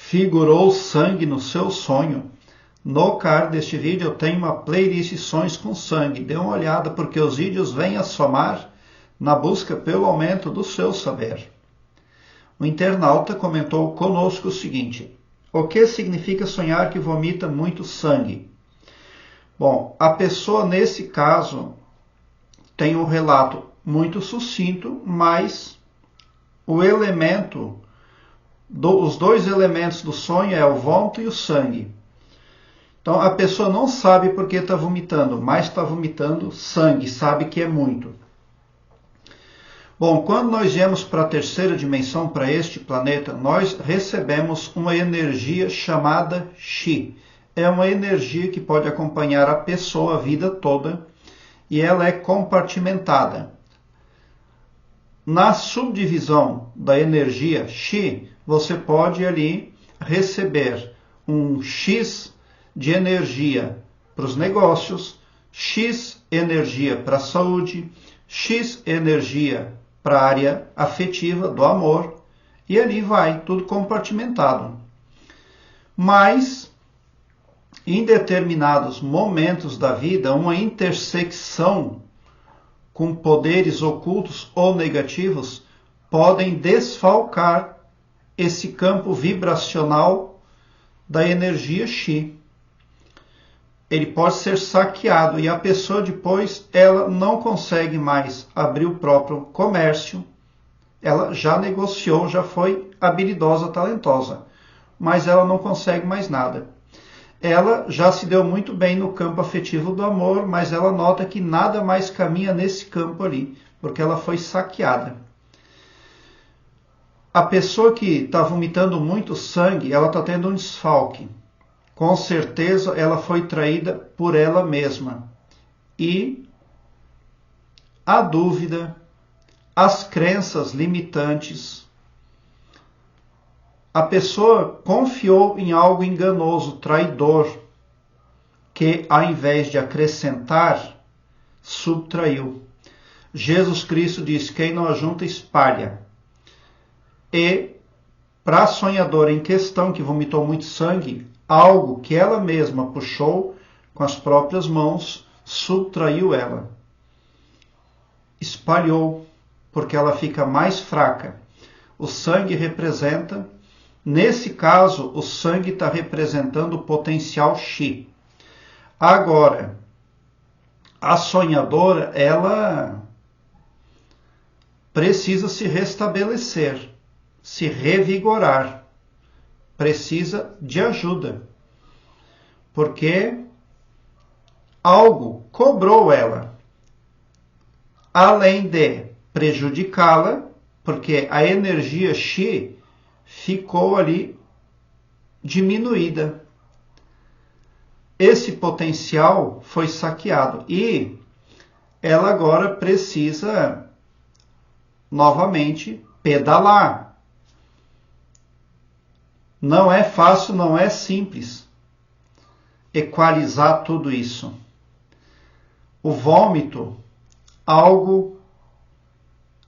Figurou sangue no seu sonho? No card deste vídeo eu tenho uma playlist Sonhos com Sangue. Dê uma olhada porque os vídeos vêm a somar na busca pelo aumento do seu saber. O internauta comentou conosco o seguinte: o que significa sonhar que vomita muito sangue? Bom, a pessoa nesse caso tem um relato muito sucinto, mas os dois elementos do sonho é o vômito e o sangue. Então a pessoa não sabe por que está vomitando, mas está vomitando sangue, sabe que é muito. Bom, quando nós viemos para a terceira dimensão, para este planeta, nós recebemos uma energia chamada Chi. É uma energia que pode acompanhar a pessoa a vida toda e ela é compartimentada. Na subdivisão da energia Chi, você pode ali receber um X de energia para os negócios, X energia para a saúde, X energia para a área afetiva do amor, e ali vai, tudo compartimentado. Mas, em determinados momentos da vida, uma intersecção com poderes ocultos ou negativos podem desfalcar esse campo vibracional da energia Chi. Ele pode ser saqueado e a pessoa depois ela não consegue mais abrir o próprio comércio. Ela já negociou, já foi habilidosa, talentosa, mas ela não consegue mais nada. Ela já se deu muito bem no campo afetivo do amor, mas ela nota que nada mais caminha nesse campo ali, porque ela foi saqueada. A pessoa que está vomitando muito sangue, ela está tendo um desfalque. Com certeza ela foi traída por ela mesma. E a dúvida, as crenças limitantes, a pessoa confiou em algo enganoso, traidor, que ao invés de acrescentar, subtraiu. Jesus Cristo diz: quem não ajunta, espalha. E para a sonhadora em questão, que vomitou muito sangue, algo que ela mesma puxou com as próprias mãos, subtraiu ela. Espalhou, porque ela fica mais fraca. O sangue representa, nesse caso, o sangue está representando o potencial Chi. Agora, a sonhadora, ela precisa se restabelecer, se revigorar. Precisa de ajuda, porque algo cobrou ela, além de prejudicá-la, porque a energia Chi ficou ali diminuída. Esse potencial foi saqueado e ela agora precisa novamente pedalar. Não é fácil, não é simples equalizar tudo isso. O vômito, algo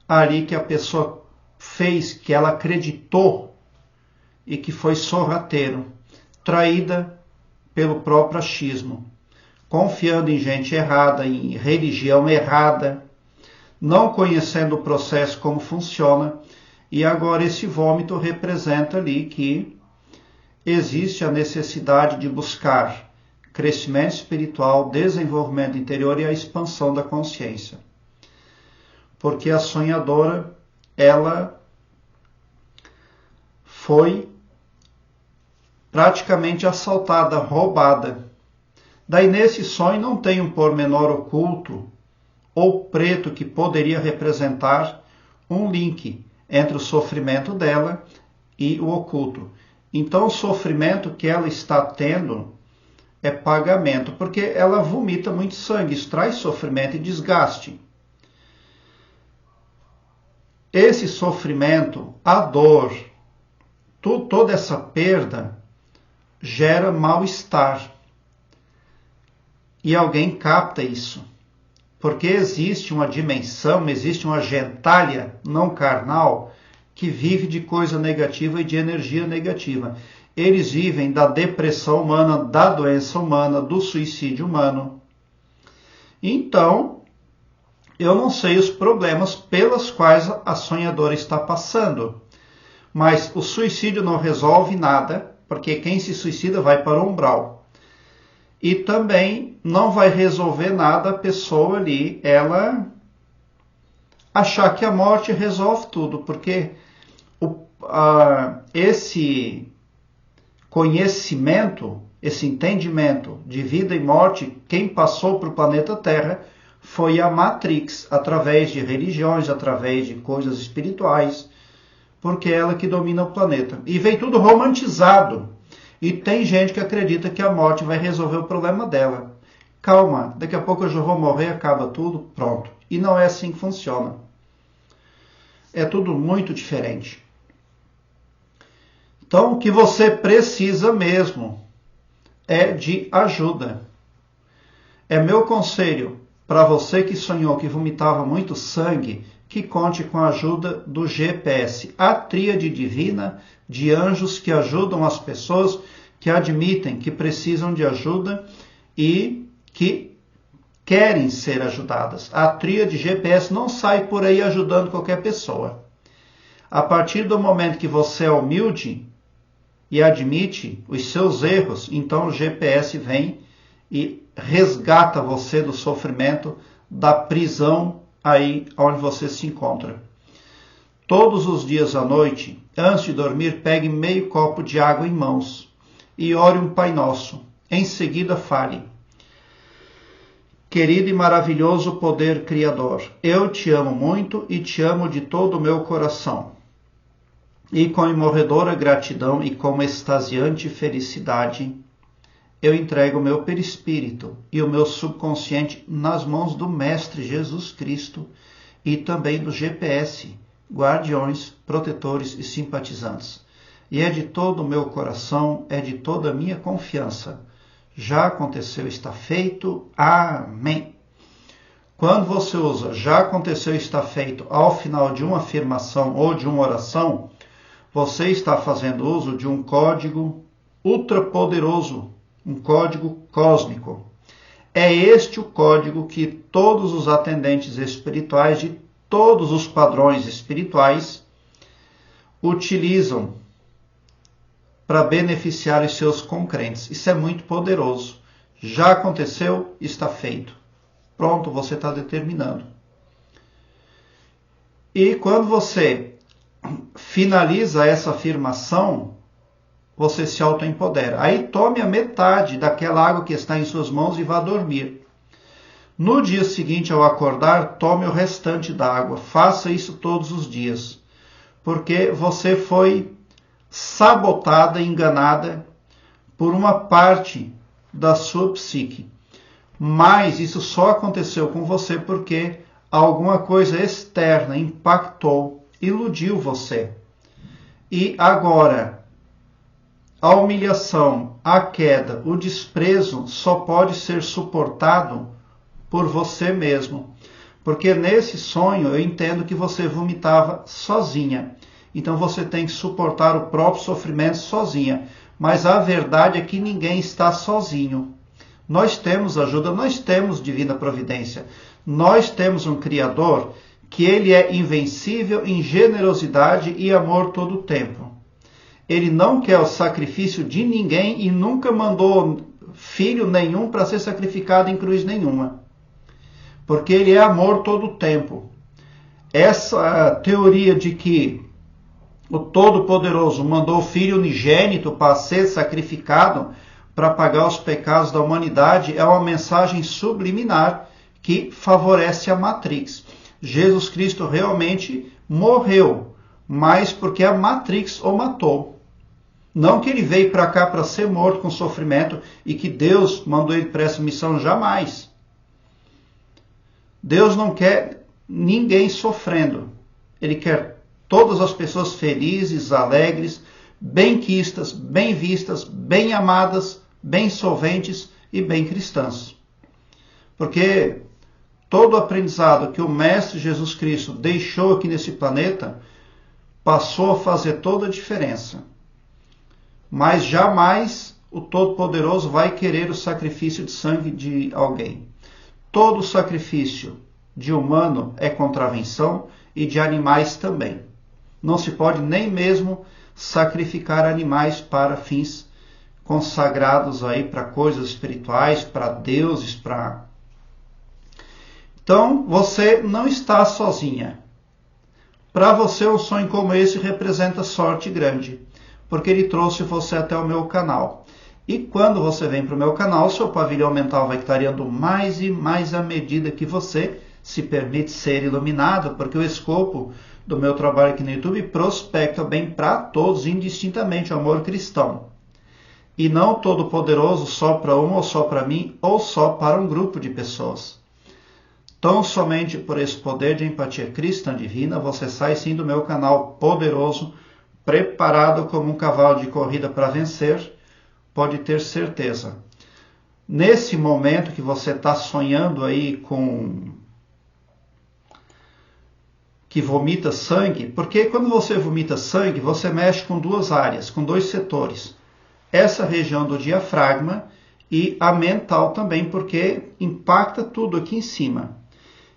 ali que a pessoa fez, que ela acreditou e que foi sorrateiro, traída pelo próprio achismo, confiando em gente errada, em religião errada, não conhecendo o processo como funciona, e agora esse vômito representa ali que existe a necessidade de buscar crescimento espiritual, desenvolvimento interior e a expansão da consciência. Porque a sonhadora, ela foi praticamente assaltada, roubada. Daí nesse sonho não tem um pormenor oculto ou preto que poderia representar um link entre o sofrimento dela e o oculto. Então o sofrimento que ela está tendo é pagamento, porque ela vomita muito sangue, isso traz sofrimento e desgaste. Esse sofrimento, a dor, toda essa perda gera mal-estar. E alguém capta isso. Porque existe uma dimensão, existe uma gentalha não carnal que vive de coisa negativa e de energia negativa. eles vivem da depressão humana, da doença humana, do suicídio humano. Então, eu não sei os problemas pelos quais a sonhadora está passando, mas o suicídio não resolve nada, porque quem se suicida vai para o umbral. E também não vai resolver nada a pessoa ali, ela achar que a morte resolve tudo, porque esse conhecimento, esse entendimento de vida e morte, quem passou para o planeta Terra foi a Matrix, através de religiões, através de coisas espirituais, porque é ela que domina o planeta. E veio tudo romantizado. E tem gente que acredita que a morte vai resolver o problema dela. Calma, daqui a pouco eu já vou morrer, acaba tudo, pronto. E não é assim que funciona. É tudo muito diferente. Então, o que você precisa mesmo é de ajuda. É meu conselho para você que sonhou que vomitava muito sangue, que conte com a ajuda do GPS, a tríade divina de anjos que ajudam as pessoas que admitem que precisam de ajuda e que querem ser ajudadas. A tríade GPS não sai por aí ajudando qualquer pessoa. A partir do momento que você é humilde e admite os seus erros, então o GPS vem e resgata você do sofrimento, da prisão aí onde você se encontra. Todos os dias à noite, antes de dormir, pegue meio copo de água em mãos e ore um Pai Nosso. Em seguida fale: querido e maravilhoso poder criador, eu te amo muito e te amo de todo o meu coração. E com imorredora gratidão e com extasiante felicidade, eu entrego o meu perispírito e o meu subconsciente nas mãos do Mestre Jesus Cristo e também do GPS, guardiões, protetores e simpatizantes. E é de todo o meu coração, é de toda a minha confiança. Já aconteceu, está feito. Amém. Quando você usa já aconteceu, está feito ao final de uma afirmação ou de uma oração, você está fazendo uso de um código ultrapoderoso, um código cósmico. É este o código que todos os atendentes espirituais de todos os padrões espirituais utilizam para beneficiar os seus concrentes. Isso é muito poderoso. Já aconteceu, está feito. Pronto, você está determinando. E quando você finaliza essa afirmação, você se autoempodera. Aí tome a metade daquela água que está em suas mãos e vá dormir. No dia seguinte, ao acordar, tome o restante da água. Faça isso todos os dias, porque você foi sabotada, enganada por uma parte da sua psique. Mas isso só aconteceu com você porque alguma coisa externa impactou, iludiu você. E agora, a humilhação, a queda, o desprezo só pode ser suportado por você mesmo. Porque nesse sonho eu entendo que você vomitava sozinha. Então você tem que suportar o próprio sofrimento sozinha. Mas a verdade é que ninguém está sozinho. Nós temos ajuda, nós temos divina providência. Nós temos um Criador que ele é invencível em generosidade e amor todo o tempo. Ele não quer o sacrifício de ninguém e nunca mandou filho nenhum para ser sacrificado em cruz nenhuma. Porque ele é amor todo o tempo. Essa teoria de que o Todo-Poderoso mandou o Filho unigênito para ser sacrificado para pagar os pecados da humanidade é uma mensagem subliminar que favorece a Matrix. Jesus Cristo realmente morreu, mas porque a Matrix o matou. Não que ele veio para cá para ser morto com sofrimento e que Deus mandou ele para essa missão, jamais. Deus não quer ninguém sofrendo. Ele quer todas as pessoas felizes, alegres, bem-quistas, bem vistas, bem amadas, bem solventes e bem cristãs. Porque todo o aprendizado que o Mestre Jesus Cristo deixou aqui nesse planeta passou a fazer toda a diferença. mas jamais o Todo-Poderoso vai querer o sacrifício de sangue de alguém. Todo sacrifício de humano é contravenção e de animais também. Não se pode nem mesmo sacrificar animais para fins consagrados aí para coisas espirituais, para deuses, para... Então, você não está sozinha. Para você, um sonho como esse representa sorte grande, porque ele trouxe você até o meu canal. E quando você vem para o meu canal, seu pavilhão mental vai clareando mais e mais à medida que você se permite ser iluminado, porque o escopo do meu trabalho aqui no YouTube prospecta bem para todos, indistintamente, o amor cristão. E não todo poderoso só para uma ou só para mim, ou só para um grupo de pessoas. Tão somente por esse poder de empatia cristã divina, você sai sim do meu canal poderoso, preparado como um cavalo de corrida para vencer, pode ter certeza. Nesse momento que você está sonhando aí com... que vomita sangue, porque quando você vomita sangue, você mexe com duas áreas, com dois setores. Essa região do diafragma e a mental também, porque impacta tudo aqui em cima.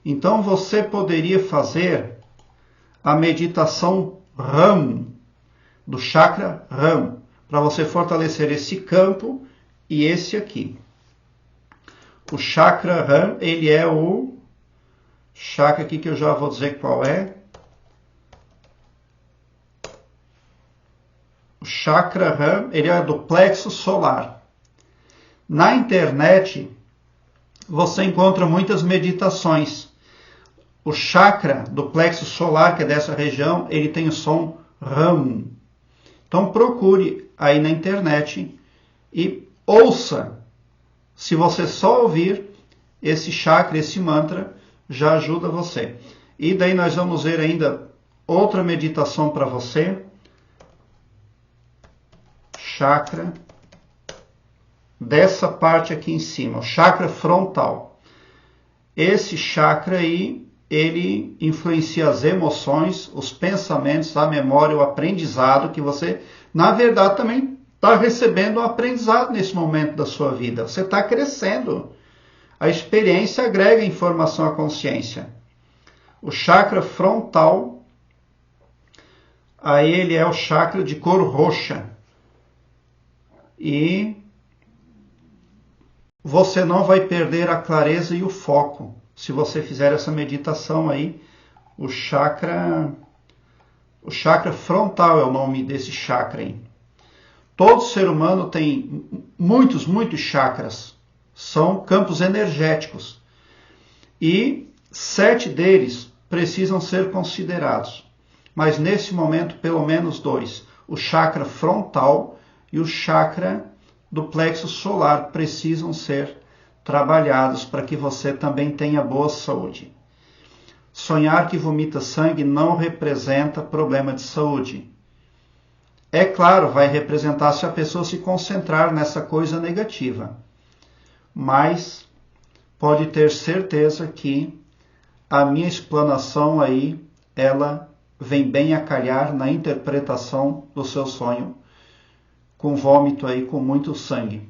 Então você poderia fazer a meditação RAM, do chakra RAM, para você fortalecer esse campo e esse aqui. O chakra RAM, ele é o chakra aqui que eu já vou dizer qual é. O chakra RAM, ele é do plexo solar. Na internet, você encontra muitas meditações. O chakra do plexo solar, que é dessa região, ele tem o som RAM. Então procure aí na internet e ouça. Se você só ouvir esse chakra, esse mantra, já ajuda você. E daí nós vamos ver ainda outra meditação para você. Chakra dessa parte aqui em cima, o chakra frontal. Esse chakra aí, ele influencia as emoções, os pensamentos, a memória, o aprendizado, que você, na verdade, também está recebendo um aprendizado nesse momento da sua vida. Você está crescendo. A experiência agrega informação à consciência. O chakra frontal, aí ele é o chakra de cor roxa. E você não vai perder a clareza e o foco se você fizer essa meditação aí. O chakra frontal é o nome desse chakra aí. Todo ser humano tem muitos chakras. São campos energéticos. E 7 deles precisam ser considerados. Mas nesse momento, pelo menos 2. O chakra frontal e o chakra do plexo solar precisam ser trabalhados para que você também tenha boa saúde. Sonhar que vomita sangue não representa problema de saúde. É claro, vai representar se a pessoa se concentrar nessa coisa negativa. Mas pode ter certeza que a minha explanação aí, ela vem bem a calhar na interpretação do seu sonho, com vômito aí, com muito sangue.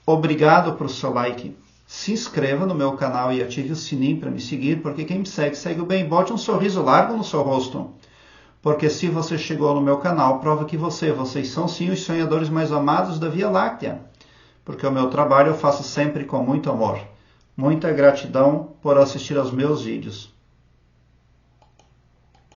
Obrigado por seu like. Se inscreva no meu canal e ative o sininho para me seguir, porque quem me segue, segue o bem. Bote um sorriso largo no seu rosto. Porque se você chegou no meu canal, prova que vocês são sim os sonhadores mais amados da Via Láctea. Porque o meu trabalho eu faço sempre com muito amor. Muita gratidão por assistir aos meus vídeos.